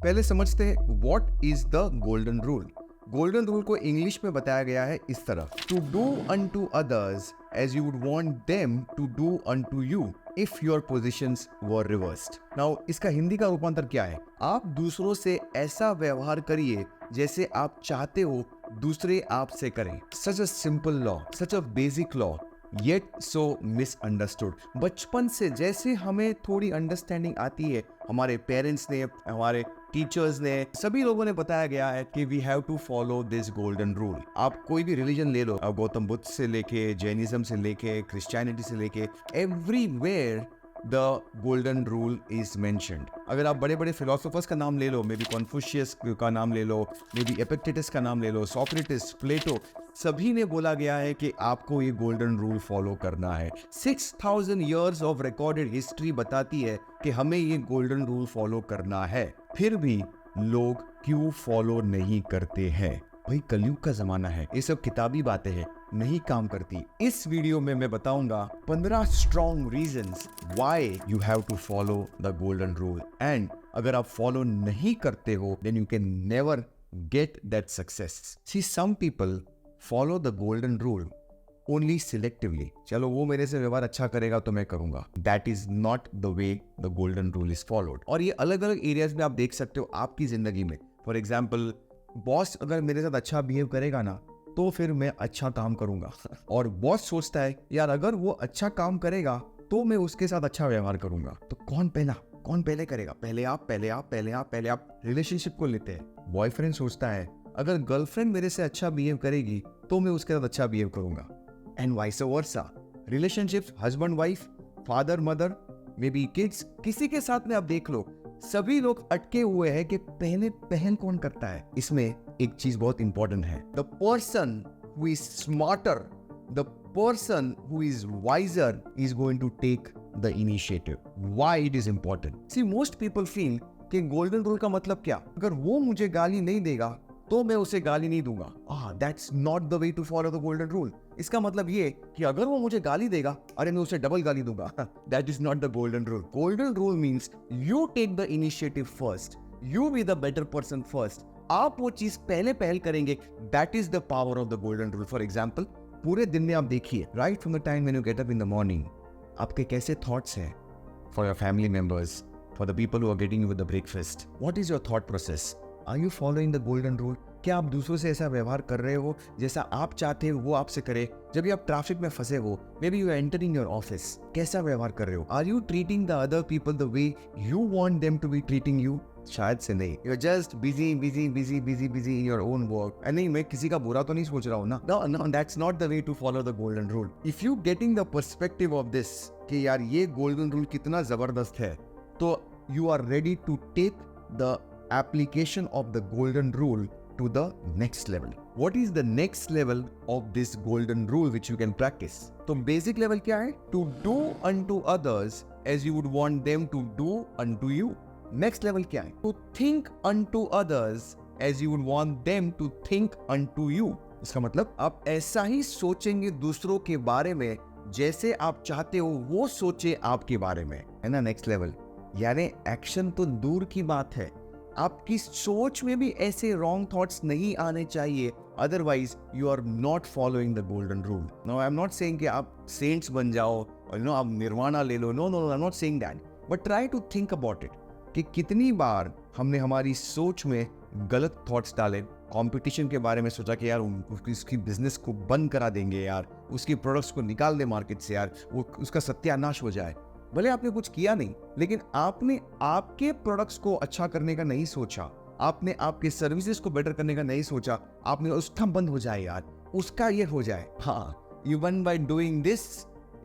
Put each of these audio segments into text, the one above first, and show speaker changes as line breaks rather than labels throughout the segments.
पहले समझते हैं what is the golden rule. Golden rule को इंग्लिश में बताया गया है इस तरह, to do unto others as you would want them to do unto you if your positions were reversed. Now इसका हिंदी का रूपांतर क्या है? आप दूसरों से ऐसा व्यवहार करिए जैसे आप चाहते हो दूसरे आपसे करें। Such a simple law, such a basic law, yet so misunderstood. बचपन से जैसे हमें थोड़ी अंडरस्टैंडिंग आती है, हमारे पेरेंट्स ने, हमारे टीचर्स ने, सभी लोगों ने बताया गया है कि we have to follow this golden rule. आप कोई भी रिलीजन ले लो, गौतम बुद्ध से लेके, जैनिज्म से लेके, क्रिश्चियनिटी से लेके, everywhere the golden rule is mentioned. अगर आप बड़े बड़े फिलोसोफर्स का नाम ले लो, मे बी कॉन्फ्यूशियस का नाम ले लो, मे बी एपिक्टेटस का नाम ले लो, सोक्रेटिस, प्लेटो, सभी ने बोला गया है कि आपको ये गोल्डन रूल फॉलो करना है। 6000 years ऑफ रिकॉर्डेड हिस्ट्री बताती है कि हमें ये गोल्डन रूल फॉलो करना है। फिर भी लोग क्यों फॉलो नहीं करते हैं? भाई कलयुग का जमाना है, ये सब किताबी बातें हैं, नहीं काम करती। इस वीडियो में मैं बताऊंगा 15 strong reasons why you have to follow the golden rule, and अगर आप फॉलो नहीं करते हो then you can never get that success. See some people follow the golden rule only selectively. चलो वो मेरे से व्यवहार अच्छा करेगा तो मैं करूंगा, that is not the way the golden rule is followed. और ये अलग अलग एरियाज में आप देख सकते हो आपकी जिंदगी में। फॉर एग्जाम्पल, बॉस अगर मेरे साथ अच्छा बिहेव करेगा ना तो फिर मैं अच्छा काम करूंगा और बॉस सोचता है यार अगर वो अच्छा काम करेगा तो मैं उसके साथ अच्छा व्यवहार करूंगा। तो कौन पहले करेगा? पहले आप रिलेशनशिप को लेते हैं। बॉयफ्रेंड सोचता है अगर गर्लफ्रेंड मेरे से अच्छा बिहेव करेगी तो मैं उसके साथ अच्छा बिहेव करूंगा, and vice versa. Relationships, husband wife, father mother, may be kids, किसी के साथ में आप देख लो, सभी लोग अटके हुए हैं कि पहले पहल कौन करता है। इसमें एक चीज बहुत इंपॉर्टेंट है, the person who is smarter, the person who is wiser is going to take the initiative. Why it is important? See most people feel कि गोल्डन रूल का मतलब क्या, अगर वो मुझे गाली नहीं देगा तो मैं उसे गाली नहीं दूंगा। That's not the way to follow the golden rule. इसका मतलब ये कि अगर वो मुझे गाली देगा, अरे मैं उसे डबल गाली दूंगा। That is not the golden rule. Golden rule means you take the initiative first, you be the better person first. आप वो चीज पहले पहल करेंगे, that is the power of the golden rule. For example, पूरे दिन में आप देखिए, right from the time when you get up in the morning, आपके कैसे थॉट्स हैं for your family members, for the people who are getting you with the breakfast. What is your thought process? Are you following the golden rule? क्या आप दूसरों से ऐसा व्यवहार कर रहे हो जैसा आप चाहते हो वो आपसे करे? जब भी आप ट्रैफिक में फंसे हो, maybe you are entering your office, कैसा व्यवहार कर रहे हो? Are you treating the other people the way you want them to be treating you? शायद से नहीं। You are just busy in your own work. नहीं, मैं किसी का बुरा तो नहीं सोच रहा हूँ ना। No, that's not the way to follow the golden rule. If you getting the perspective of this कि यार ये गोल्डन रूल कितना जबरदस्त है, तो you are ready to take the application of the golden rule to the next level. What is the next level of this golden rule which you can practice? तो basic level क्या है? To do unto others as you would want them to do unto you. Next level क्या है? To think unto others as you would want them to think unto you. इसका मतलब आप ऐसा ही सोचेंगे दूसरों के बारे में जैसे आप चाहते हो वो सोचे आपके बारे में, है ना? नेक्स्ट लेवल यानी एक्शन तो दूर की बात है, आपकी सोच में भी ऐसे रॉन्ग थॉट्स नहीं आने चाहिए, otherwise you are not following the golden rule. No, I am not saying कि आप सेंट्स बन जाओ और आप निर्वाणा ले लो। No, I am not saying that, but try to think about it कि कितनी बार हमने हमारी सोच में गलत थॉट्स डाले। कंपटीशन के बारे में सोचा कि यार उसकी बिजनेस को बंद करा देंगे, यार उसकी प्रोडक्ट्स को निकाल दे मार्केट से, यार वो उसका सत्यानाश हो जाए। भले आपने कुछ किया नहीं, लेकिन आपने आपके प्रोडक्ट्स को अच्छा करने का नहीं सोचा, आपने आपके सर्विसेज को बेटर करने का नहीं सोचा, आपने उसका बंद हो जाए, यार उसका ये हो जाए। हाँ, even by doing this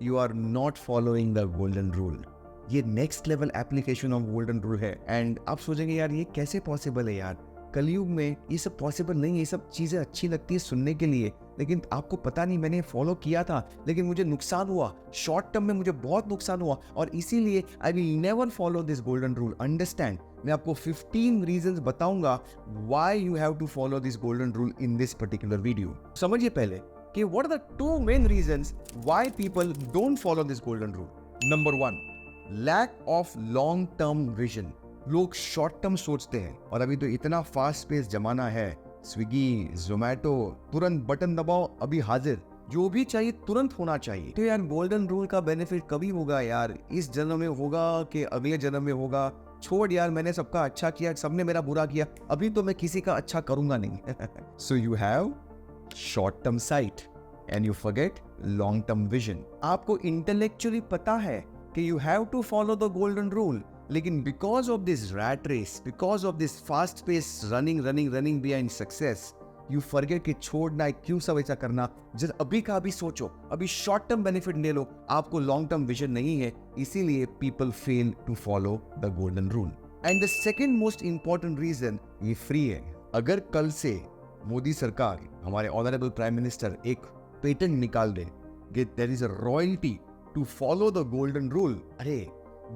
you are not following the golden rule. ये next level application of golden rule है। एंड आप सोचेंगे यार ये कैसे पॉसिबल है? यार कलयुग में ये सब पॉसिबल नहीं है। ये सब चीजें अच्छी लगती है सुनने के लिए, लेकिन आपको पता नहीं, मैंने फॉलो किया था लेकिन मुझे नुकसान हुआ, शॉर्ट टर्म में मुझे बहुत नुकसान हुआ, और इसीलिए I will never follow this golden rule. Understand, मैं आपको 15 रीजंस बताऊंगा why you have to follow this golden rule in this particular video. समझिए पहले कि what are the 2 main reasons why people don't follow this golden rule. Number 1, lack of long term vision. लोग short term सोचते हैं, और अभी तो इतना फास्ट पेस जमाना है, स्विगी, जोमेटो, तुरंत बटन दबाओ, अभी हाजिर, जो भी चाहिए तुरंत होना चाहिए। तो यार गोल्डन रूल का बेनिफिट कभी होगा यार? इस जन्म में होगा कि अगले जन्म में होगा? छोड़ यार, मैंने सबका अच्छा किया, सबने मेरा बुरा किया, अभी तो मैं किसी का अच्छा करूंगा नहीं। So you have short term sight and you forget long term vision. आपको इंटेलेक्चुअली पता है कि you have to follow the golden rule, लेकिन because of this rat race, because of this fast pace running behind success, you forget कि छोड़ना है, क्यों सब ऐसा करना। जब अभी का अभी सोचो, अभी शॉर्ट टर्म बेनिफिट ले लो, आपको लॉन्ग टर्म विजन नहीं है, इसीलिए people fail to follow the golden rule. And the second most important reason, ये फ्री है। अगर कल से मोदी सरकार, हमारे ऑनरेबल प्राइम मिनिस्टर एक पेटेंट निकाल दे कि there is a royalty to follow the golden rule, अरे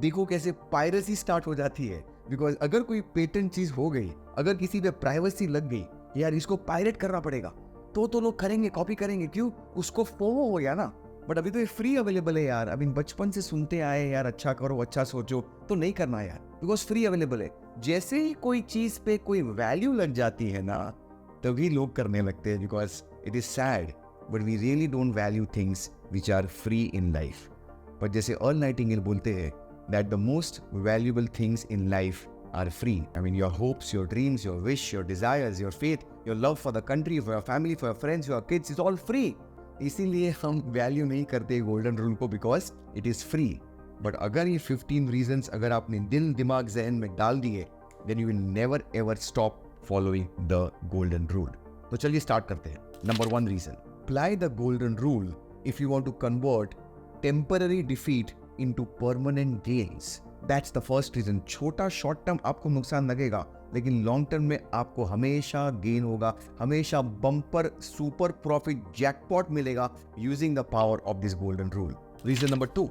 देखो कैसे पायरेसी स्टार्ट हो जाती है। बिकॉज अगर कोई पेटेंट चीज हो गई, अगर किसी पे प्राइवेसी लग गई, यार इसको पायरेट करना पड़ेगा, तो लोग करेंगे, कॉपी करेंगे, क्यों? उसको फोमो हो गया ना। बट अभी तो ये फ्री अवेलेबल है यार। अभी बचपन से सुनते आए यार, अच्छा करो, अच्छा सोचो, तो नहीं करना यार, बिकॉज फ्री अवेलेबल है। जैसे ही कोई चीज पे कोई वैल्यू लग जाती है ना, तभी लोग करने लगते हैं। Because it is sad but we really don't value things which are free in life. But जैसे अर्ल नाइटिंगेल बोलते हैं that the most valuable things in life are free. I mean, your hopes, your dreams, your wish, your desires, your faith, your love for the country, for your family, for your friends, your kids, it's all free. इसीलिए हम value नहीं करते golden rule को, because it is free. But अगर ये 15 reasons अगर आपने दिल दिमाग जहन में डाल दिए, then you will never ever stop following the golden rule. तो चलिए स्टार्ट करते हैं। Number 1 reason, apply the golden rule if you want to convert temporary defeat into permanent gains. That's the first reason. छोटा short term आपको नुकसान लगेगा, लेकिन long term में आपको हमेशा गेन होगा, हमेशा बम्पर सुपर प्रॉफिट जैकपॉट मिलेगा using the power of this golden rule. Reason number 2,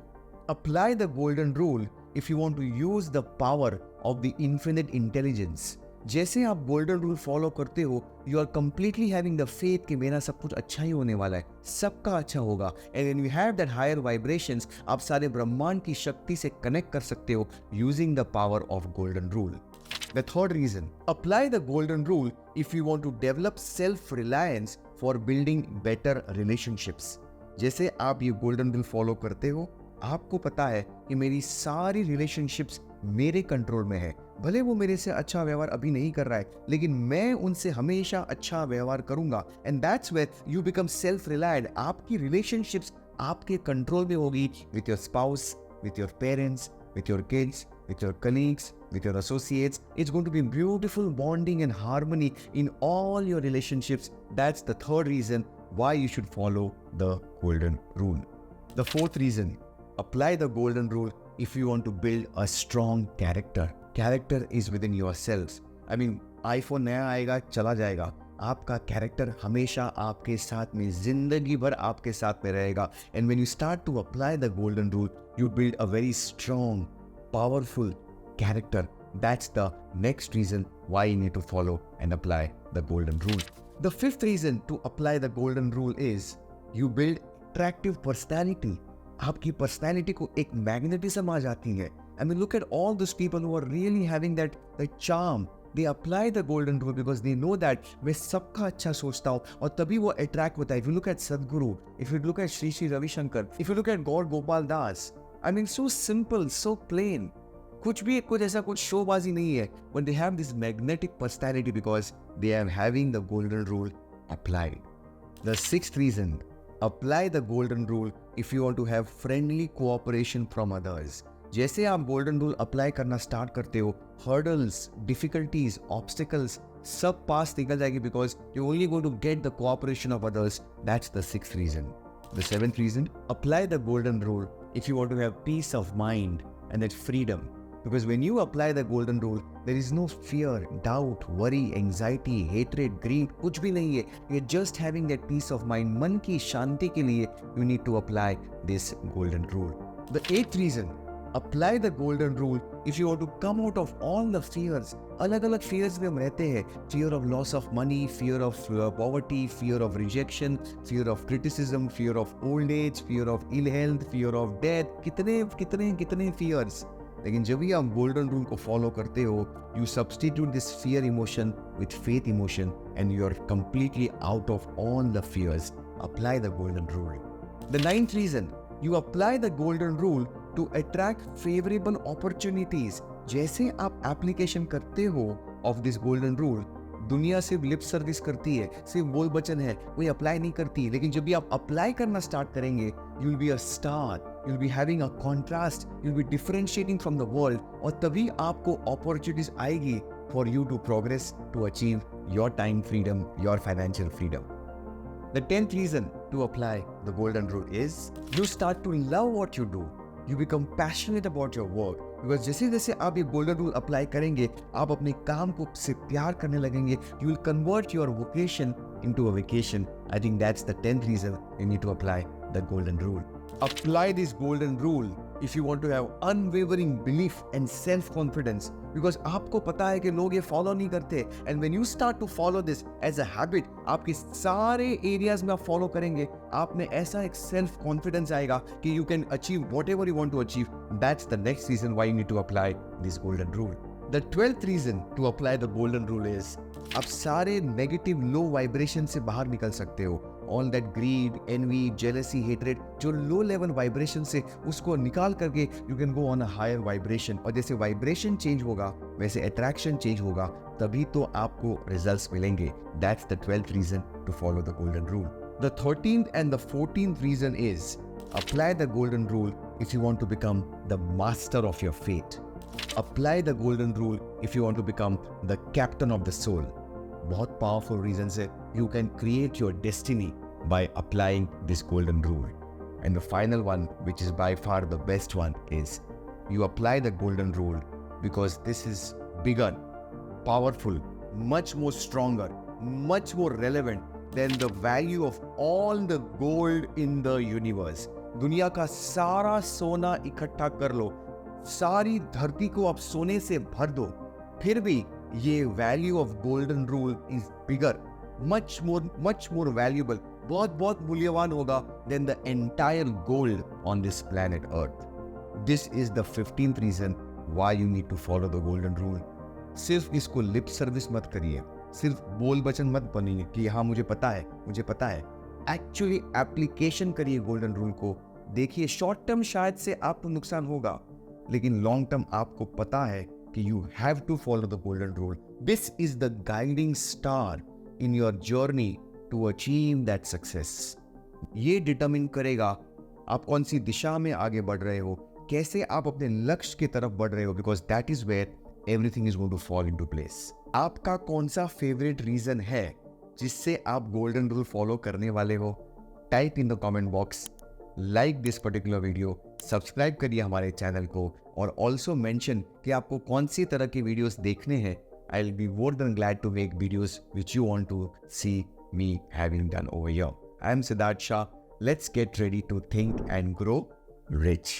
apply the golden rule if you want to use the power of the infinite intelligence. जैसे आप golden rule follow करते हो, you are completely having the faith कि मेरा सब कुछ अच्छा ही होने वाला है, सबका अच्छा होगा। And when you have that higher vibrations, आप सारे ब्रह्मांड की शक्ति से कनेक्ट कर सकते हो using the power of golden rule. The third reason, apply the golden rule if you want to develop self reliance for building better relationships. जैसे आप ये गोल्डन रूल फॉलो करते हो, आपको पता है कि मेरी सारी रिलेशनशिप्स मेरे कंट्रोल में है, भले वो मेरे से अच्छा व्यवहार अभी नहीं कर रहा है, लेकिन मैं उनसे हमेशा अच्छा व्यवहार करूंगा। And that's where you become self relied. आपकी रिलेशनशिप्स आपके कंट्रोल में होगी, with your spouse, with your parents, with your kids, with your colleagues, with your associates. It's going to be beautiful bonding and harmony in all your relationships. That's the third reason why you should follow the golden rule. The fourth reason, apply the golden rule if you want to build a strong character. Character is within yourselves. I mean, iPhone नया आएगा, चला जाएगा, आपका character हमेशा आपके साथ में, जिंदगी भर आपके साथ में रहेगा. And when you start to apply the golden rule, you build a very strong, powerful character. That's the next reason why you need to follow and apply the golden rule. The fifth reason to apply the golden rule is you build attractive personality. आपकी personality को एक magnetism आ जाती है. I mean, look at all those people who are really having that charm. They apply the golden rule because they know that मैं सबका अच्छा सोचता हूँ और तभी वो attract होता है. If you look at Sadhguru, if you look at Sri Sri Ravi Shankar, if you look at Gaur Gopal Das, I mean, so simple, so plain. कुछ ऐसा कुछ शोबाजी नहीं है. But they have this magnetic personality because they are having the golden rule applied. The sixth reason, apply the golden rule if you want to have friendly cooperation from others. जैसे आप golden rule apply करना start करते हो, hurdles, difficulties, obstacles सब पास निकल जाएगी because you only going to get the cooperation of others. That's the sixth reason. The seventh reason, apply the golden rule if you want to have peace of mind and that freedom. Because when you apply the golden rule, there is no fear, doubt, worry, anxiety, hatred, greed, कुछ भी नहीं है. You're just having that peace of mind. मन की शांति के लिए you need to apply this golden rule. The eighth reason, apply the golden rule if you want to come out of all the fears. अलग अलग fears में हम रहते हैं. Fear of loss of money, fear of poverty, fear of rejection, fear of criticism, fear of old age, fear of ill health, fear of death. कितने fears. लेकिन जब भी आप गोल्डन रूल को फॉलो करते हो, you substitute this fear emotion with faith emotion and you are completely out of all the fears. Apply the golden rule. The 9th reason, you apply the golden rule to attract favourable opportunities. जैसे आप application करते हो of this golden rule, दुनिया सिर्फ lip service करती है, सिर्फ बोल बचन है, कोई अप्लाई नहीं करती. लेकिन जब भी आप अप्लाई करना स्टार्ट करेंगे, you will be a star, you will be having a contrast, you will be differentiating from the world. और तभी आपको अपॉर्चुनिटीज आएगी for you to progress, to achieve your time freedom, your financial freedom. The 10th reason to apply the golden rule is you start to love what you do. You become passionate about your work. Because जैसे जैसे आप ये golden rule apply करेंगे, आप अपने काम को से प्यार करने लगेंगे. You will convert your vocation into a vacation. I think that's the 10th reason you need to apply the golden rule. Apply this golden rule if you want to have unwavering belief and self-confidence. Because आपको पता है कि लोग ये follow नहीं करते. And when you start to follow this as a habit, आपके सारे एरियाज में आप फॉलो करेंगे, आप में ऐसा एक सेल्फ कॉन्फिडेंस आएगा कि you can achieve whatever you want to achieve. That's the next reason why you need to apply this golden rule. The 12th reason to apply the golden rule is आप सारे negative low vibration से बाहर निकल सकते हो. All that greed, envy, jealousy, hatred, जो low level vibration से, उसको निकाल करके you can go on a higher vibration. और जैसे वाइब्रेशन चेंज होगा वैसे अट्रैक्शन चेंज होगा, तभी तो आपको रिजल्ट्स मिलेंगे. That's the 12th reason to follow the golden rule. The 13th and the 14th reason is apply the golden rule if you want to become the master of your fate. Apply the golden rule if you want to become the captain of the soul. बहुत powerful reasons है. You can create your destiny by applying this golden rule. And the final one, which is by far the best one, is you apply the golden rule because this is bigger, powerful, much more stronger, much more relevant than the value of all the gold in the universe. दुनिया का सारा सोना इकट्ठा कर लो, सारी धरती को आप सोने से भर दो, फिर भी ये value of golden rule is bigger, much more valuable, बहुत मूल्यवान होगा then the entire gold on this planet earth. This is the 15th reason why you need to follow the golden rule. सिर्फ इसको लिप सर्विस मत करिए, सिर्फ बोल बचन मत बनिए कि हाँ मुझे पता है. एक्चुअली एप्लीकेशन करिए गोल्डन रूल को. देखिए शॉर्ट टर्म शायद से आपको नुकसान होगा, लेकिन लॉन्ग टर्म आपको पता है कि you have to follow the golden rule. This is the guiding star in your journey to achieve that success. ये डिटरमिन करेगा आप कौन सी दिशा में आगे बढ़ रहे हो, कैसे आप अपने लक्ष्य की तरफ बढ़ रहे हो, because that is where everything is going to fall into place. आपका कौन सा फेवरेट रीजन है जिससे आप गोल्डन रूल फॉलो करने वाले हो? Type in the comment box. Like this particular video, subscribe करिए हमारे चैनल को, और ऑल्सो मेंशन कि आपको कौन सी तरह की वीडियोस देखने हैं. I will be more than glad to make videos which you want to see me having done over here. I am Siddharth Shah. Let's get ready to think and grow rich.